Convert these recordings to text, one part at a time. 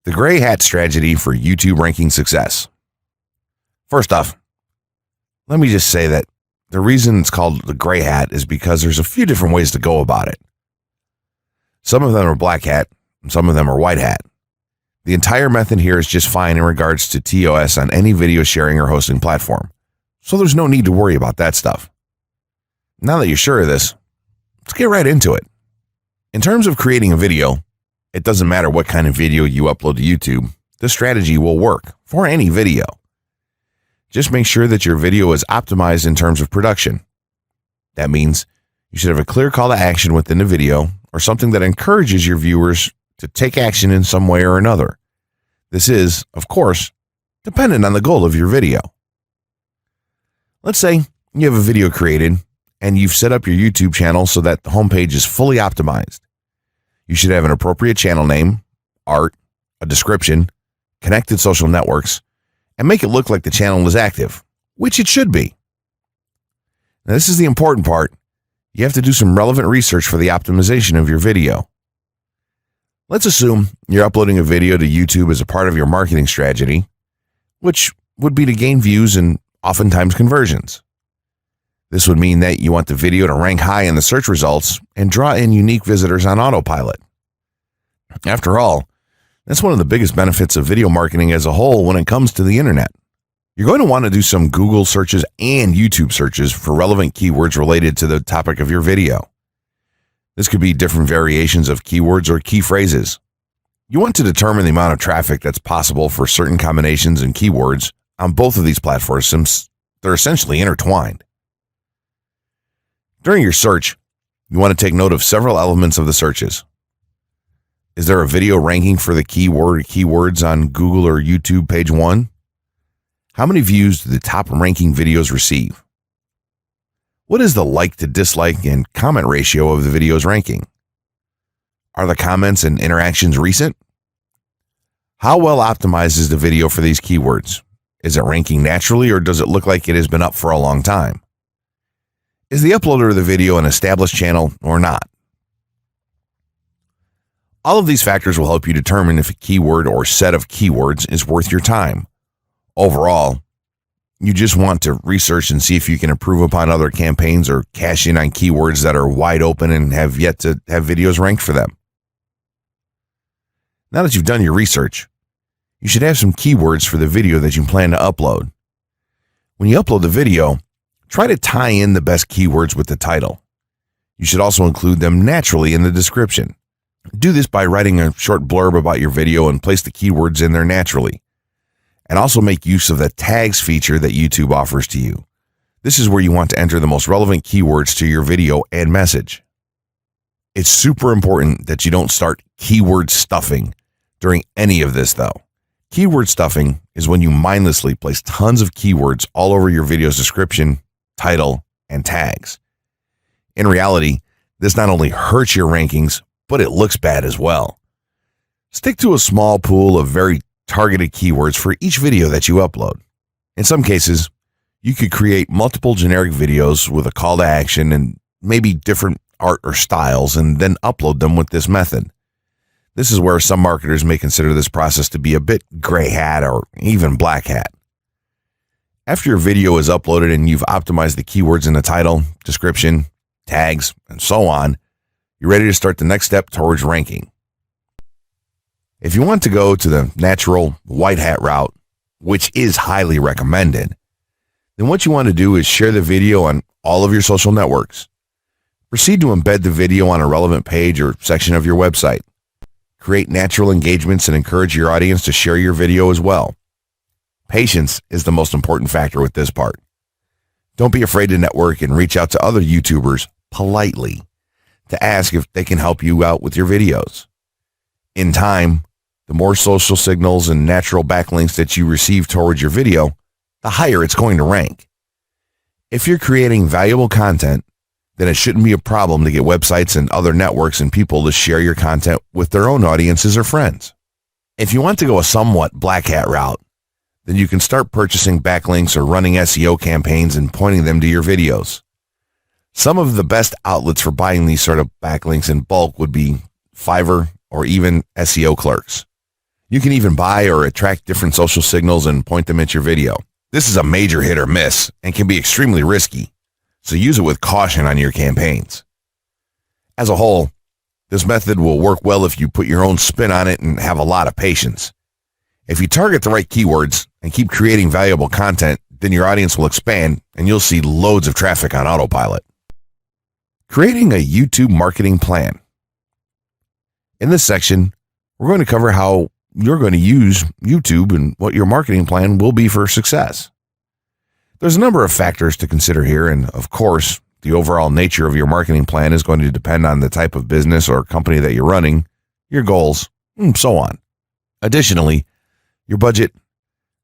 The gray hat strategy for YouTube ranking success. First off, let me just say that the reason it's called the gray hat is because there's a few different ways to go about it. Some of them are black hat, and some of them are white hat. The entire method here is just fine in regards to TOS on any video sharing or hosting platform, so there's no need to worry about that stuff. Now that you're sure of this, let's get right into it. In terms of creating a video, it doesn't matter what kind of video you upload to YouTube, this strategy will work for any video. Just make sure that your video is optimized in terms of production. That means you should have a clear call to action within the video or something that encourages your viewers to take action in some way or another. This is, of course, dependent on the goal of your video. Let's say you have a video created and you've set up your YouTube channel so that the homepage is fully optimized. You should have an appropriate channel name, art, a description, connected social networks, and make it look like the channel is active, which it should be. Now, this is the important part. You have to do some relevant research for the optimization of your video. Let's assume you're uploading a video to YouTube as a part of your marketing strategy, which would be to gain views and oftentimes conversions. This would mean that you want the video to rank high in the search results and draw in unique visitors on autopilot. After all, that's one of the biggest benefits of video marketing as a whole when it comes to the internet. You're going to want to do some Google searches and YouTube searches for relevant keywords related to the topic of your video. This could be different variations of keywords or key phrases. You want to determine the amount of traffic that's possible for certain combinations and keywords on both of these platforms since they're essentially intertwined. During your search, you want to take note of several elements of the searches. Is there a video ranking for the keyword or keywords on Google or YouTube page 1? How many views do the top ranking videos receive? What is the like to dislike and comment ratio of the video's ranking? Are the comments and interactions recent? How well optimized is the video for these keywords? Is it ranking naturally or does it look like it has been up for a long time? Is the uploader of the video an established channel or not? All of these factors will help you determine if a keyword or set of keywords is worth your time. Overall, you just want to research and see if you can improve upon other campaigns or cash in on keywords that are wide open and have yet to have videos ranked for them. Now that you've done your research, you should have some keywords for the video that you plan to upload. When you upload the video, try to tie in the best keywords with the title. You should also include them naturally in the description. Do this by writing a short blurb about your video and place the keywords in there naturally. And also make use of the tags feature that YouTube offers to you. This is where you want to enter the most relevant keywords to your video and message. It's super important that you don't start keyword stuffing during any of this though. Keyword stuffing is when you mindlessly place tons of keywords all over your video's description, title, and tags. In reality, this not only hurts your rankings, but it looks bad as well. Stick to a small pool of very targeted keywords for each video that you upload. In some cases, you could create multiple generic videos with a call to action and maybe different art or styles and then upload them with this method. This is where some marketers may consider this process to be a bit gray hat or even black hat. After your video is uploaded and you've optimized the keywords in the title, description, tags, and so on, you're ready to start the next step towards ranking. If you want to go to the natural white hat route, which is highly recommended, then what you want to do is share the video on all of your social networks. Proceed to embed the video on a relevant page or section of your website. Create natural engagements and encourage your audience to share your video as well. Patience is the most important factor with this part. Don't be afraid to network and reach out to other YouTubers politely to ask if they can help you out with your videos. In time, the more social signals and natural backlinks that you receive towards your video, the higher it's going to rank. If you're creating valuable content, then it shouldn't be a problem to get websites and other networks and people to share your content with their own audiences or friends. If you want to go a somewhat black hat route, then you can start purchasing backlinks or running SEO campaigns and pointing them to your videos. Some of the best outlets for buying these sort of backlinks in bulk would be Fiverr or even SEO clerks. You can even buy or attract different social signals and point them at your video. This is a major hit or miss and can be extremely risky, so use it with caution on your campaigns. As a whole, this method will work well if you put your own spin on it and have a lot of patience. If you target the right keywords and keep creating valuable content, then your audience will expand and you'll see loads of traffic on autopilot. Creating a YouTube marketing plan. In this section, we're going to cover how you're going to use YouTube and what your marketing plan will be for success. There's a number of factors to consider here, and of course, the overall nature of your marketing plan is going to depend on the type of business or company that you're running, your goals, and so on. Additionally, your budget,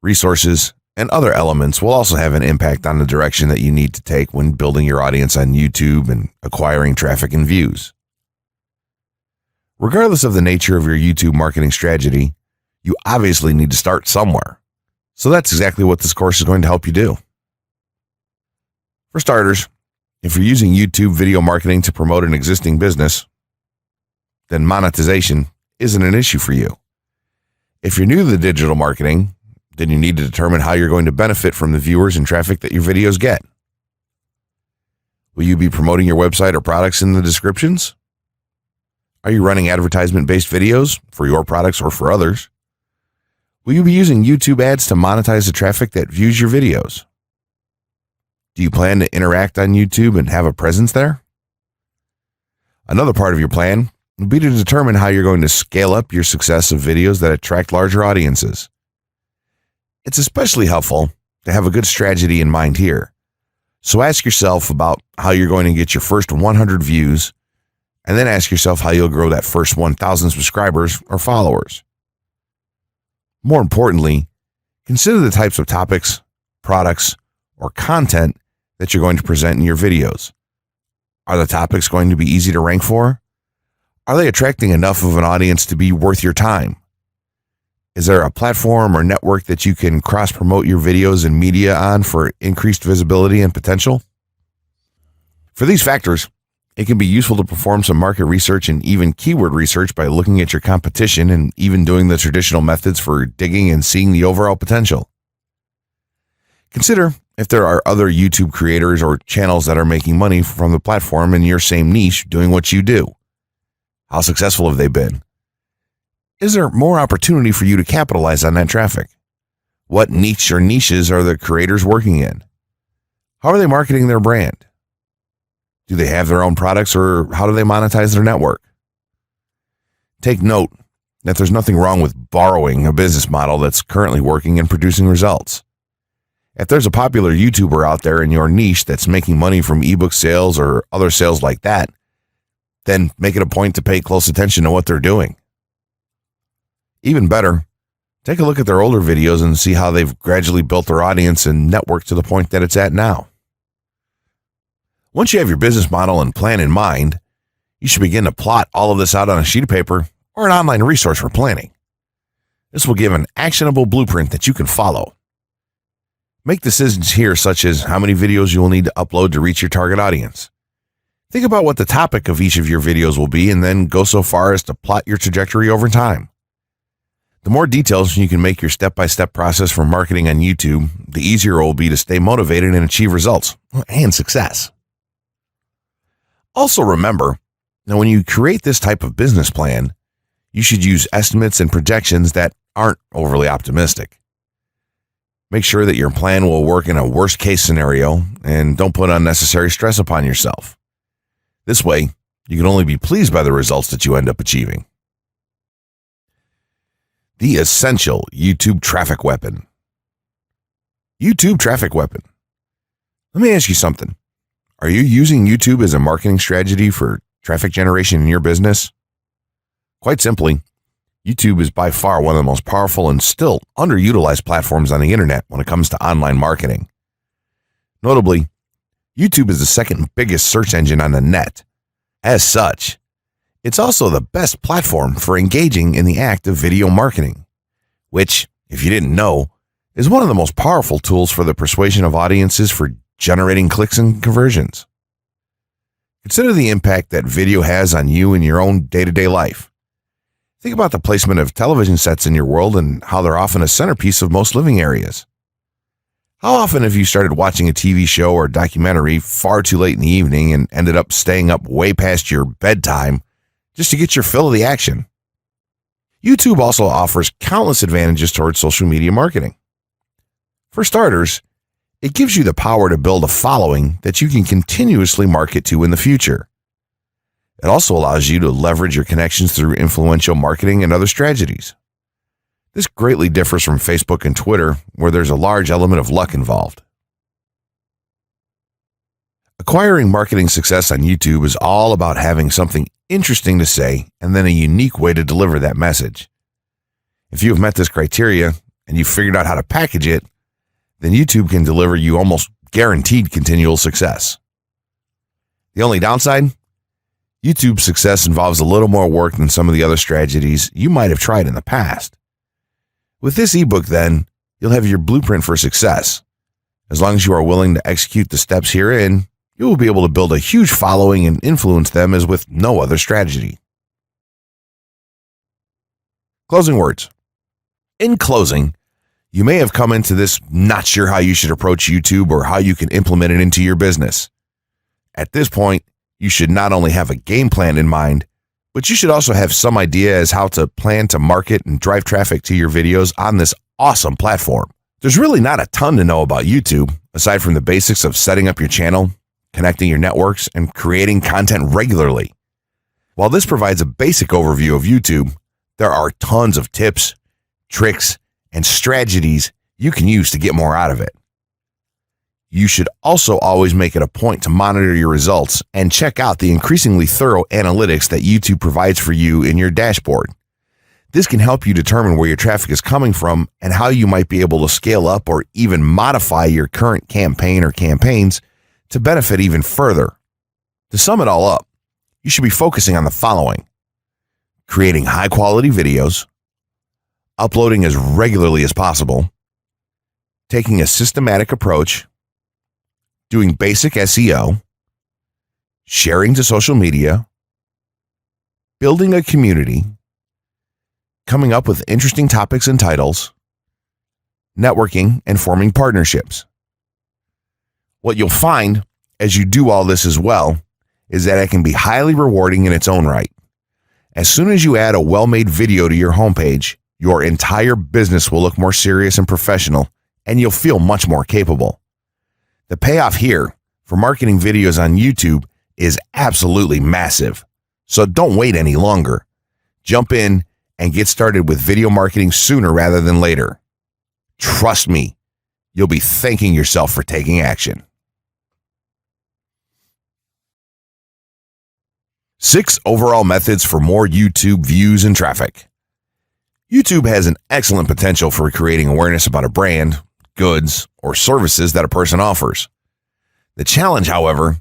resources, and other elements will also have an impact on the direction that you need to take when building your audience on YouTube and acquiring traffic and views. Regardless of the nature of your YouTube marketing strategy, you obviously need to start somewhere. So that's exactly what this course is going to help you do. For starters, if you're using YouTube video marketing to promote an existing business, then monetization isn't an issue for you. If you're new to the digital marketing, then you need to determine how you're going to benefit from the viewers and traffic that your videos get. Will you be promoting your website or products in the descriptions? Are you running advertisement-based videos for your products or for others? Will you be using YouTube ads to monetize the traffic that views your videos? Do you plan to interact on YouTube and have a presence there? Another part of your plan will be to determine how you're going to scale up your success of videos that attract larger audiences. It's especially helpful to have a good strategy in mind here. So ask yourself about how you're going to get your first 100 views, and then ask yourself how you'll grow that first 1,000 subscribers or followers. More importantly, consider the types of topics, products, or content that you're going to present in your videos. Are the topics going to be easy to rank for? Are they attracting enough of an audience to be worth your time? Is there a platform or network that you can cross-promote your videos and media on for increased visibility and potential? For these factors, it can be useful to perform some market research and even keyword research by looking at your competition and even doing the traditional methods for digging and seeing the overall potential. Consider if there are other YouTube creators or channels that are making money from the platform in your same niche doing what you do. How successful have they been? Is there more opportunity for you to capitalize on that traffic? What niche or niches are the creators working in? How are they marketing their brand? Do they have their own products, or how do they monetize their network? Take note that there's nothing wrong with borrowing a business model that's currently working and producing results. If there's a popular YouTuber out there in your niche that's making money from ebook sales or other sales like that, then make it a point to pay close attention to what they're doing. Even better, take a look at their older videos and see how they've gradually built their audience and network to the point that it's at now. Once you have your business model and plan in mind, you should begin to plot all of this out on a sheet of paper or an online resource for planning. This will give an actionable blueprint that you can follow. Make decisions here, such as how many videos you will need to upload to reach your target audience. Think about what the topic of each of your videos will be, and then go so far as to plot your trajectory over time. The more details you can make your step-by-step process for marketing on YouTube, the easier it will be to stay motivated and achieve results and success. Also remember, now when you create this type of business plan, you should use estimates and projections that aren't overly optimistic. Make sure that your plan will work in a worst-case scenario and don't put unnecessary stress upon yourself. This way, you can only be pleased by the results that you end up achieving. The essential YouTube traffic weapon. YouTube traffic weapon. Let me ask you something. Are you using YouTube as a marketing strategy for traffic generation in your business? Quite simply, YouTube is by far one of the most powerful and still underutilized platforms on the internet when it comes to online marketing. Notably, YouTube is the second biggest search engine on the net. As such, it's also the best platform for engaging in the act of video marketing, which, if you didn't know, is one of the most powerful tools for the persuasion of audiences for generating clicks and conversions. Consider the impact that video has on you in your own day-to-day life. Think about the placement of television sets in your world and how they're often a centerpiece of most living areas. How often have you started watching a TV show or documentary far too late in the evening and ended up staying up way past your bedtime just to get your fill of the action? YouTube also offers countless advantages towards social media marketing. For starters, it gives you the power to build a following that you can continuously market to in the future. It also allows you to leverage your connections through influential marketing and other strategies. This greatly differs from Facebook and Twitter, where there's a large element of luck involved. Acquiring marketing success on YouTube is all about having something interesting to say and then a unique way to deliver that message. If you have met this criteria and you've figured out how to package it, then YouTube can deliver you almost guaranteed continual success. The only downside? YouTube's success involves a little more work than some of the other strategies you might have tried in the past. With this ebook, then, you'll have your blueprint for success. As long as you are willing to execute the steps herein, you will be able to build a huge following and influence them as with no other strategy. Closing words. In closing, you may have come into this not sure how you should approach YouTube or how you can implement it into your business. At this point, you should not only have a game plan in mind, but you should also have some idea as how to plan to market and drive traffic to your videos on this awesome platform. There's really not a ton to know about YouTube, aside from the basics of setting up your channel, connecting your networks, and creating content regularly. While this provides a basic overview of YouTube, there are tons of tips, tricks, and strategies you can use to get more out of it. You should also always make it a point to monitor your results and check out the increasingly thorough analytics that YouTube provides for you in your dashboard. This can help you determine where your traffic is coming from and how you might be able to scale up or even modify your current campaign or campaigns to benefit even further. To sum it all up, you should be focusing on the following: creating high-quality videos, uploading as regularly as possible, taking a systematic approach, doing basic SEO, sharing to social media, building a community, coming up with interesting topics and titles, networking, and forming partnerships. What you'll find as you do all this as well is that it can be highly rewarding in its own right. As soon as you add a well-made video to your homepage, your entire business will look more serious and professional, and you'll feel much more capable. The payoff here for marketing videos on YouTube is absolutely massive. So don't wait any longer. Jump in and get started with video marketing sooner rather than later. Trust me, you'll be thanking yourself for taking action. 6 overall methods for more YouTube views and traffic. YouTube has an excellent potential for creating awareness about a brand, goods, or services that a person offers. The challenge, however,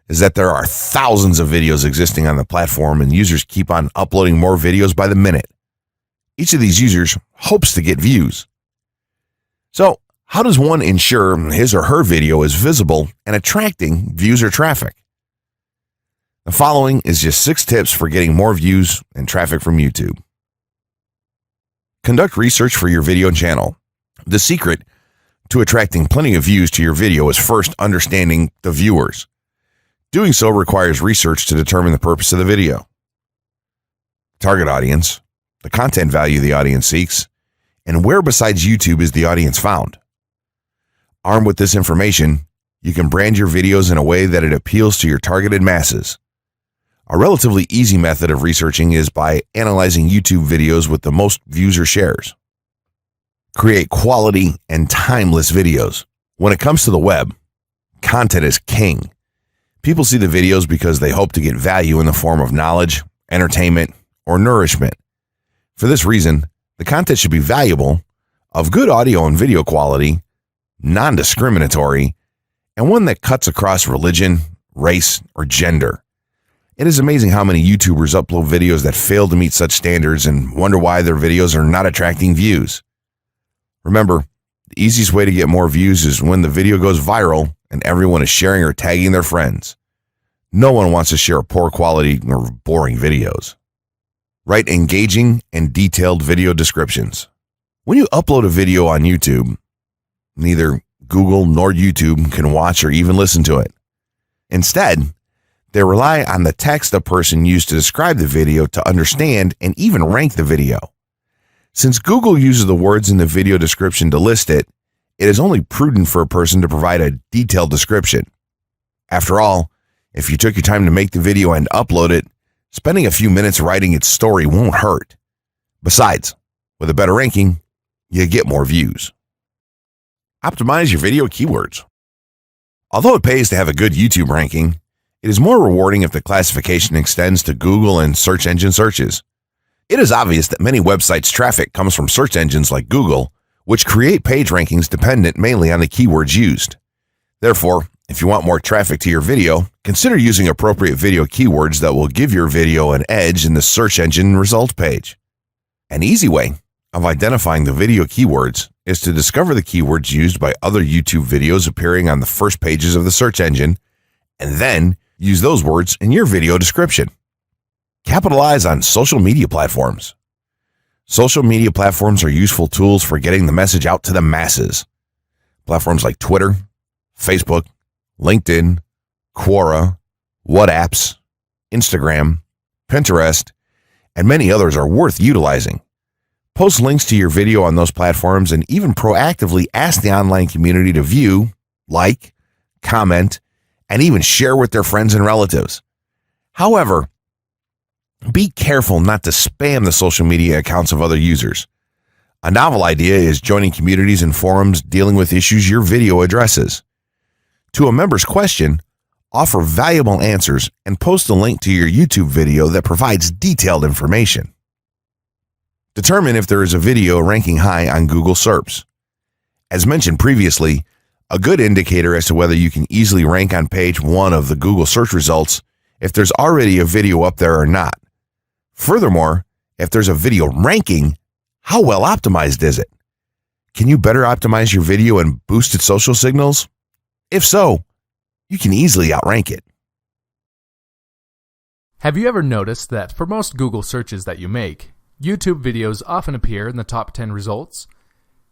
is that there are thousands of videos existing on the platform and users keep on uploading more videos by the minute. Each of these users hopes to get views. So, how does one ensure his or her video is visible and attracting views or traffic? The following is just 6 tips for getting more views and traffic from YouTube. Conduct research for your video channel. The secret to attracting plenty of views to your video is first understanding the viewers. Doing so requires research to determine the purpose of the video, target audience, the content value the audience seeks, and where besides YouTube is the audience found. Armed with this information, you can brand your videos in a way that it appeals to your targeted masses. A relatively easy method of researching is by analyzing YouTube videos with the most views or shares. Create quality and timeless videos. When it comes to the web, content is king. People see the videos because they hope to get value in the form of knowledge, entertainment, or nourishment. For this reason, the content should be valuable, of good audio and video quality, non-discriminatory, and one that cuts across religion, race, or gender. It is amazing how many YouTubers upload videos that fail to meet such standards and wonder why their videos are not attracting views. Remember, the easiest way to get more views is when the video goes viral and everyone is sharing or tagging their friends. No one wants to share poor quality or boring videos. Write engaging and detailed video descriptions. When you upload a video on YouTube, neither Google nor YouTube can watch or even listen to it. Instead, they rely on the text a person used to describe the video to understand and even rank the video. Since Google uses the words in the video description to list it, it is only prudent for a person to provide a detailed description. After all, if you took your time to make the video and upload it, spending a few minutes writing its story won't hurt. Besides, with a better ranking, you get more views. Optimize your video keywords. Although it pays to have a good YouTube ranking, it is more rewarding if the classification extends to Google and search engine searches. It is obvious that many websites' traffic comes from search engines like Google, which create page rankings dependent mainly on the keywords used. Therefore, if you want more traffic to your video, consider using appropriate video keywords that will give your video an edge in the search engine result page. An easy way of identifying the video keywords is to discover the keywords used by other YouTube videos appearing on the first pages of the search engine, and then use those words in your video description. Capitalize on social media platforms. Social media platforms are useful tools for getting the message out to the masses. Platforms like Twitter, Facebook, LinkedIn, Quora, WhatsApp, Instagram, Pinterest, and many others are worth utilizing. Post links to your video on those platforms and even proactively ask the online community to view, like, comment, and even share with their friends and relatives. However, be careful not to spam the social media accounts of other users. A novel idea is joining communities and forums dealing with issues your video addresses. To a member's question, offer valuable answers and post a link to your YouTube video that provides detailed information. Determine if there is a video ranking high on Google SERPs. As mentioned previously, a good indicator as to whether you can easily rank on page 1 of the Google search results if there's already a video up there or not. Furthermore, if there's a video ranking, how well optimized is it? Can you better optimize your video and boost its social signals? If so, you can easily outrank it. Have you ever noticed that for most Google searches that you make, YouTube videos often appear in the top 10 results?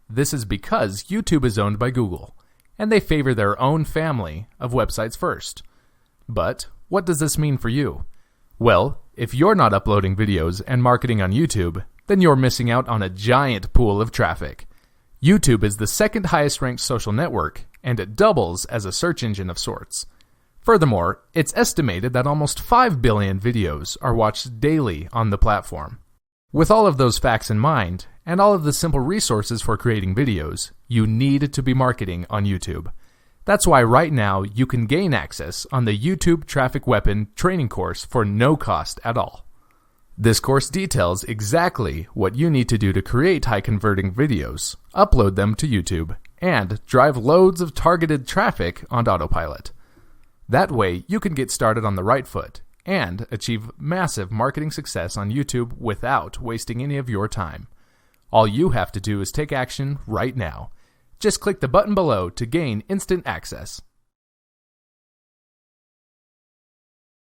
This is because YouTube is owned by Google, and they favor their own family of websites first. But what does this mean for you? Well, if you're not uploading videos and marketing on YouTube, then you're missing out on a giant pool of traffic. YouTube is the second highest ranked social network, and it doubles as a search engine of sorts. Furthermore, it's estimated that almost 5 billion videos are watched daily on the platform. With all of those facts in mind, and all of the simple resources for creating videos, you need to be marketing on YouTube. That's why right now you can gain access on the YouTube Traffic Weapon training course for no cost at all. This course details exactly what you need to do to create high-converting videos, upload them to YouTube, and drive loads of targeted traffic on autopilot. That way, you can get started on the right foot and achieve massive marketing success on YouTube without wasting any of your time. All you have to do is take action right now. Just click the button below to gain instant access.